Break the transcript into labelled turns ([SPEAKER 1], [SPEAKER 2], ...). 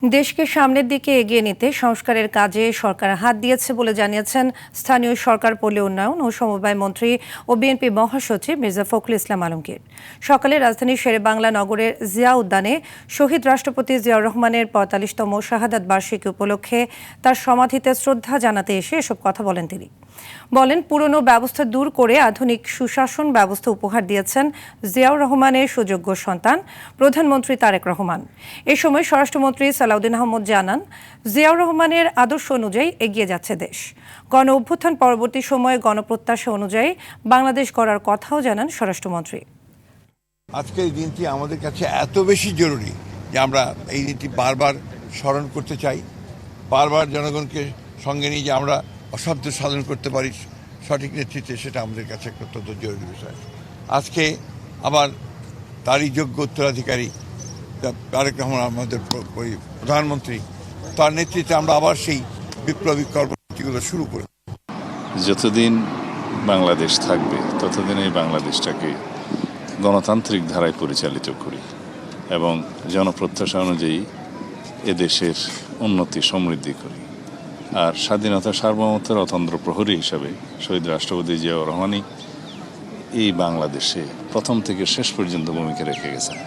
[SPEAKER 1] দেশকে সামনের দিকে এগিয়ে নিতে সংস্কারের কাজে সরকার হাত দিয়েছে বলে জানিয়েছেন স্থানীয় সরকার পল্লী উন্নয়ন ও সমবায় মন্ত্রী ও বিএনপি মহাসচিব মির্জা ফখরুল ইসলাম আলমগীর। সকালে রাজধানীর শেরেবাংলা নগরের জিয়া উদ্যানে শহীদ রাষ্ট্রপতি জিয়াউর রহমানের ৪৫তম শাহাদাত বার্ষিকী উপলক্ষে তার সমাধিতে শ্রদ্ধা জানাতে এসে এসব কথা বলেন তিনি। বলেন, পুরনো ব্যবস্থা দূর করে আধুনিক সুশাসন ব্যবস্থা উপহার দিয়েছেন জিয়াউর রহমানের সুযোগ্য সন্তান প্রধানমন্ত্রী তারেক রহমান। এ সময় স্বরাষ্ট্রমন্ত্রী সালাউদ্দিন আহমদ জানান, জিয়াউর রহমানের আদর্শ অনুযায়ী এগিয়ে যাচ্ছে দেশ। গণ অভ্যুত্থান পরবর্তী সময়ে গণপ্রত্যাশা অনুযায়ী বাংলাদেশ গড়ার কথাও জানান স্বরাষ্ট্রমন্ত্রী।
[SPEAKER 2] আজকের এই দিনটি আমাদের কাছে এত বেশি জরুরি যে আমরা এই দিনটি বারবার স্মরণ করতে চাই, বারবার জনগণকে সঙ্গে নিয়ে যে আমরা অসাধ্য সাধন করতে পারি সঠিক নেতৃত্বে, সেটা আমাদের কাছে একটা অত্যন্ত জরুরি বিষয়। আজকে আবার তারই যোগ্য উত্তরাধিকারী তারেক রহমান আমাদের প্রধানমন্ত্রী, তার নেতৃত্বে আমরা আবার সেই বিপ্লবী কর্মসূচিগুলো শুরু করি।
[SPEAKER 3] যতদিন বাংলাদেশ থাকবে ততদিন এই বাংলাদেশটাকে গণতান্ত্রিক ধারায় পরিচালিত করি এবং জনপ্রত্যাশা অনুযায়ী এদেশের উন্নতি সমৃদ্ধি করি। আর স্বাধীনতা সার্বভৌমত্বের অতন্দ্র প্রহরী হিসাবে শহীদ রাষ্ট্রপতি জিয়াউর রহমানই এই বাংলাদেশে প্রথম থেকে শেষ পর্যন্ত ভূমিকা রেখে গেছেন।